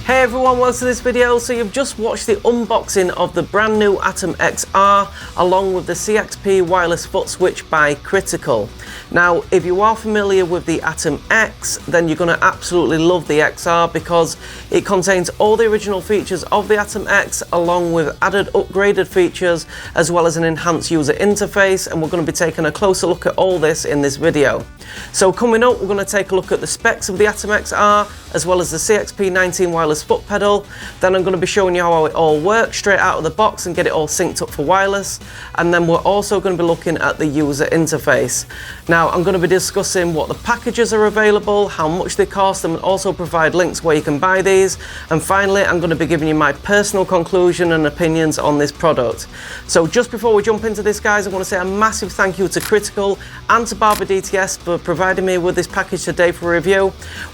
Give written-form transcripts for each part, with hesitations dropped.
Hey everyone, welcome to this video. So you've just watched the unboxing of the brand new Atom XR along with the CXP wireless foot switch by Critical. Now, if you are familiar with the Atom X, then you're going to absolutely love the XR because it contains all the original features of the Atom X along with added upgraded features as well as an enhanced user interface, and we're going to be taking a closer look at all this in this video. So coming up, we're going to take a look at the specs of the Atom XR as well as the CXP-19 wireless foot pedal. Then I'm going to be showing you how it all works straight out of the box and get it all synced up for wireless. And then we're also going to be looking at the user interface. Now I'm going to be discussing what the packages are available, how much they cost, and also provide links where you can buy these. And finally, I'm going to be giving you my personal conclusion and opinions on this product. So just before we jump into this, guys, I want to say a massive thank you to Critical and to Barber DTS for providing me with this package today for review.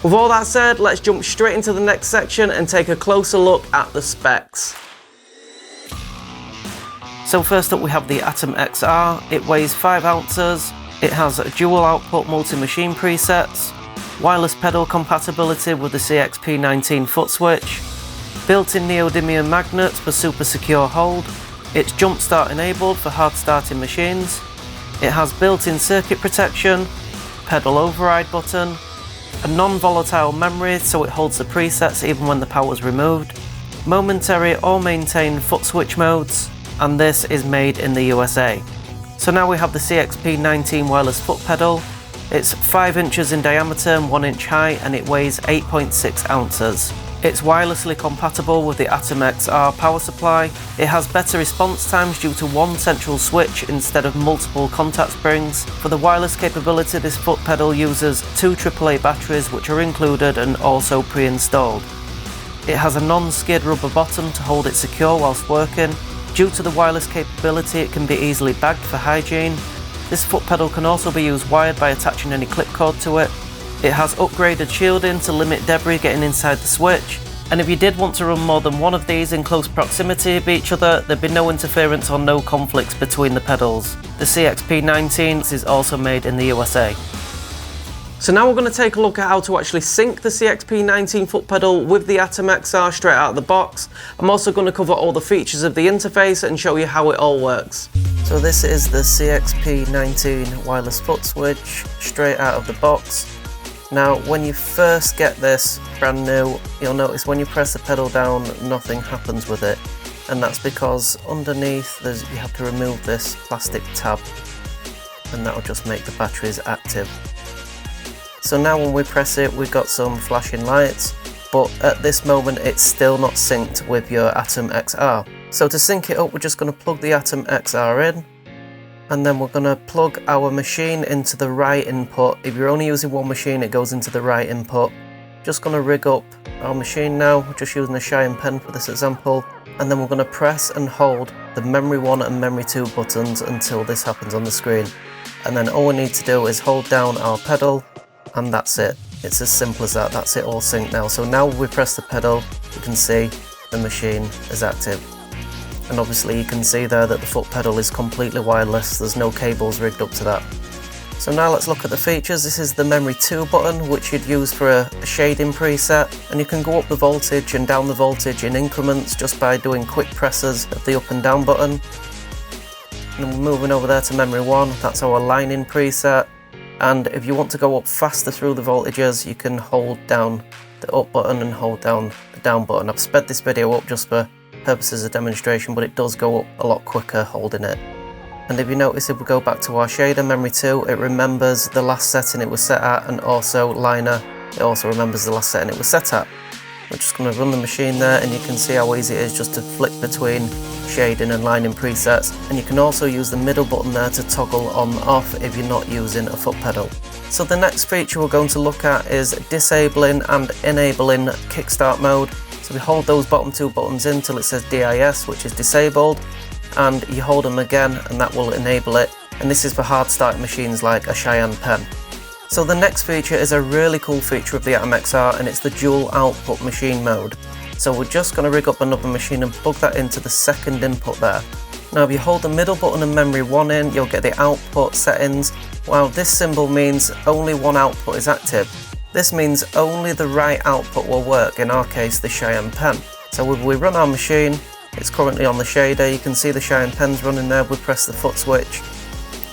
With all that said, let's jump straight into the next section and take a closer look at the specs. So first up we have the Atom XR. It weighs 5 ounces. It has dual output multi-machine presets, wireless pedal compatibility with the CXP-19 foot switch, built-in neodymium magnets for super secure hold. It's jump start enabled for hard starting machines. It has built-in circuit protection, pedal override button, a non-volatile memory so it holds the presets even when the power is removed, momentary or maintain foot switch modes, and this is made in the USA. So now we have the CXP-19 wireless foot pedal. It's 5 inches in diameter and 1 inch high, and it weighs 8.6 ounces. It's wirelessly compatible with the Atom XR power supply. It has better response times due to one central switch instead of multiple contact springs. For the wireless capability, this foot pedal uses 2 AAA batteries which are included and also pre-installed. It has a non-skid rubber bottom to hold it secure whilst working. Due to the wireless capability, it can be easily bagged for hygiene. This foot pedal can also be used wired by attaching any clip cord to it. It has upgraded shielding to limit debris getting inside the switch, and if you did want to run more than one of these in close proximity of each other, there'd be no interference or no conflicts between the pedals. The CXP-19 is also made in the USA. So now we're going to take a look at how to actually sync the CXP-19 foot pedal with the Atom XR straight out of the box. I'm also going to cover all the features of the interface and show you how it all works. So this is the CXP-19 wireless foot switch straight out of the box. Now when you first get this brand new, you'll notice when you press the pedal down nothing happens with it, and that's because underneath you have to remove this plastic tab, and that will just make the batteries active. So now when we press it, we've got some flashing lights, but at this moment it's still not synced with your Atom XR. So to sync it up, we're just going to plug the Atom XR in, and then we're going to plug our machine into the right input. If you're only using one machine, it goes into the right input. Just going to rig up our machine now, just using a Cheyenne pen for this example, and then we're going to press and hold the memory 1 and memory 2 buttons until this happens on the screen. And then all we need to do is hold down our pedal, and that's it. It's as simple as that. That's it, all synced now. So now we press the pedal, you can see the machine is active. And obviously you can see there that the foot pedal is completely wireless, there's no cables rigged up to that. So now let's look at the features. This is the memory 2 button, which you'd use for a shading preset, and you can go up the voltage and down the voltage in increments just by doing quick presses of the up and down button. And we're moving over there to memory 1, that's our lining preset, and if you want to go up faster through the voltages, you can hold down the up button and hold down the down button. I've sped this video up just for purposes of demonstration, but it does go up a lot quicker holding it. And if you notice, if we go back to our shader, memory 2, it remembers the last setting it was set at, and also liner, it also remembers the last setting it was set at. We're just going to run the machine there, and you can see how easy it is just to flick between shading and lining presets, and you can also use the middle button there to toggle on off if you're not using a foot pedal. So the next feature we're going to look at is disabling and enabling Kickstart Mode. So we hold those bottom 2 buttons in till it says DIS, which is disabled, and you hold them again and that will enable it, and this is for hard starting machines like a Cheyenne pen. So the next feature is a really cool feature of the Atom XR, and it's the dual output machine mode. So we're just going to rig up another machine and plug that into the second input there. Now if you hold the middle button and memory 1 in, you'll get the output settings. While this symbol means only one output is active, This means only the right output will work, in our case the Cheyenne pen. So if we run our machine, it's currently on the shader, you can see the Cheyenne pen's running there, we press the foot switch.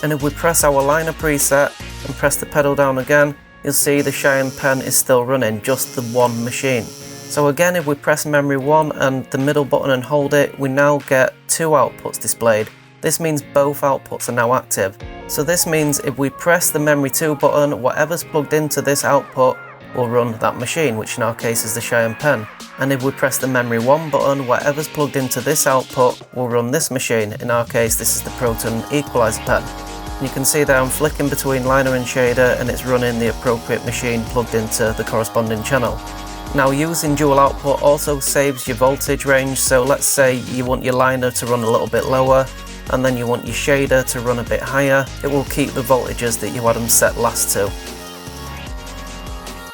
And if we press our liner preset and press the pedal down again, you'll see the Cheyenne pen is still running, just the one machine. So again, if we press memory 1 and the middle button and hold it, we now get 2 outputs displayed. This means both outputs are now active. So this means if we press the memory 2 button, whatever's plugged into this output will run that machine, which in our case is the Cheyenne pen. And if we press the memory 1 button, whatever's plugged into this output will run this machine. In our case, this is the Proton equalizer pen. You can see that I'm flicking between liner and shader and it's running the appropriate machine plugged into the corresponding channel. Now, using dual output also saves your voltage range, so let's say you want your liner to run a little bit lower and then you want your shader to run a bit higher. It will keep the voltages that you had them set last to.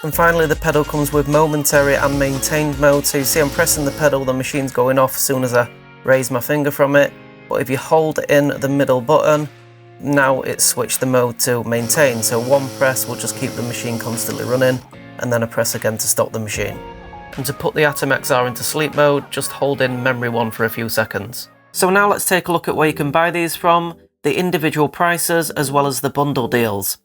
And finally, the pedal comes with momentary and maintained mode, so you see I'm pressing the pedal, the machine's going off as soon as I raise my finger from it, but if you hold in the middle button, now it's switched the mode to maintain, so one press will just keep the machine constantly running, and then a press again to stop the machine. And to put the Atom XR into sleep mode, just hold in memory 1 for a few seconds. So now let's take a look at where you can buy these from, the individual prices as well as the bundle deals.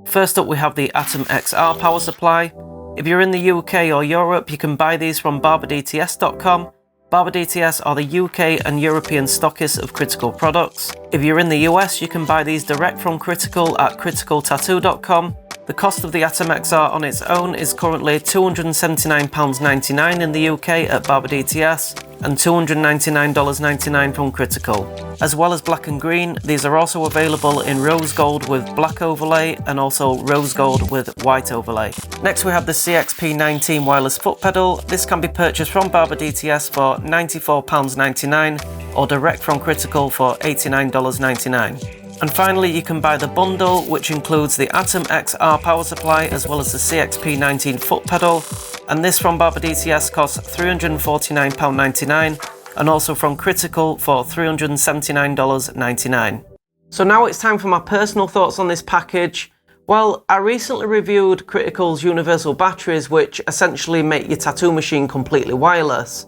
First up, we have the Atom XR power supply. If you're in the UK or Europe, you can buy these from barberdts.com. BarberDTS are the UK and European stockists of Critical products. If you're in the US, you can buy these direct from Critical at criticaltattoo.com. The cost of the Atom XR on its own is currently £279.99 in the UK at BarberDTS and $299.99 from Critical. As well as black and green, these are also available in rose gold with black overlay and also rose gold with white overlay. Next we have the CXP-19 wireless foot pedal. This can be purchased from BarberDTS for £94.99 or direct from Critical for $89.99. And finally, you can buy the bundle, which includes the Atom XR power supply as well as the CXP-19 foot pedal. And this from BarberDTS costs £349.99 and also from Critical for $379.99. So now it's time for my personal thoughts on this package. Well, I recently reviewed Critical's universal batteries, which essentially make your tattoo machine completely wireless.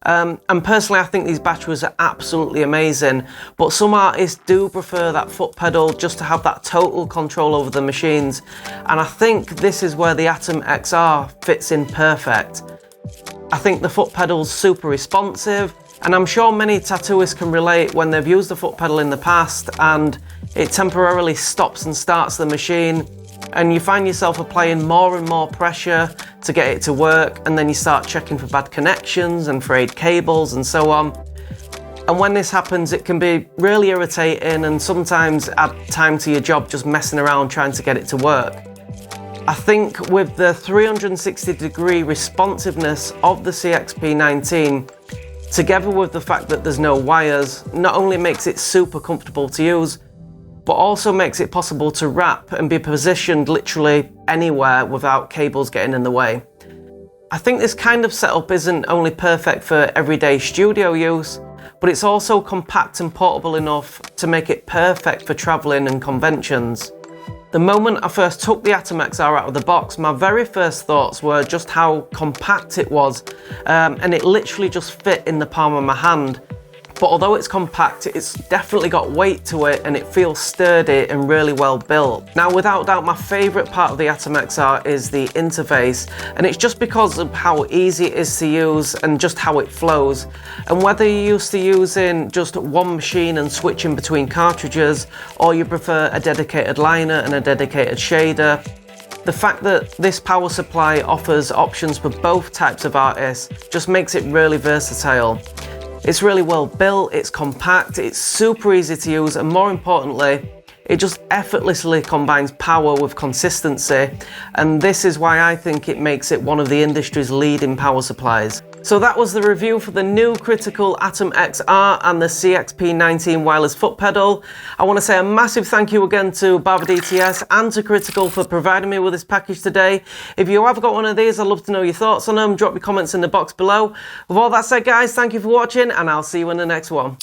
And personally, I think these batteries are absolutely amazing, but some artists do prefer that foot pedal just to have that total control over the machines, and I think this is where the Atom XR fits in perfect. I think the foot pedal's super responsive, and I'm sure many tattooists can relate when they've used the foot pedal in the past and it temporarily stops and starts the machine, and you find yourself applying more and more pressure to get it to work, and then you start checking for bad connections and frayed cables and so on. And when this happens, it can be really irritating and sometimes add time to your job just messing around trying to get it to work. I think with the 360-degree responsiveness of the CXP-19, together with the fact that there's no wires, not only makes it super comfortable to use, but also makes it possible to wrap and be positioned literally anywhere without cables getting in the way. I think this kind of setup isn't only perfect for everyday studio use, but it's also compact and portable enough to make it perfect for traveling and conventions. The moment I first took the Atom XR out of the box, my very first thoughts were just how compact it was, and it literally just fit in the palm of my hand. But although it's compact, it's definitely got weight to it and it feels sturdy and really well built. Now, without doubt, my favourite part of the Atom XR is the interface, and it's just because of how easy it is to use and just how it flows. And whether you're used to using just one machine and switching between cartridges, or you prefer a dedicated liner and a dedicated shader, the fact that this power supply offers options for both types of artists just makes it really versatile. It's really well built, it's compact, it's super easy to use, and more importantly, it just effortlessly combines power with consistency, and this is why I think it makes it one of the industry's leading power supplies. So that was the review for the new Critical Atom XR and the CXP-19 wireless foot pedal. I want to say a massive thank you again to BarberDTS and to Critical for providing me with this package today. If you have got one of these, I'd love to know your thoughts on them. Drop your comments in the box below. With all that said, guys, thank you for watching, and I'll see you in the next one.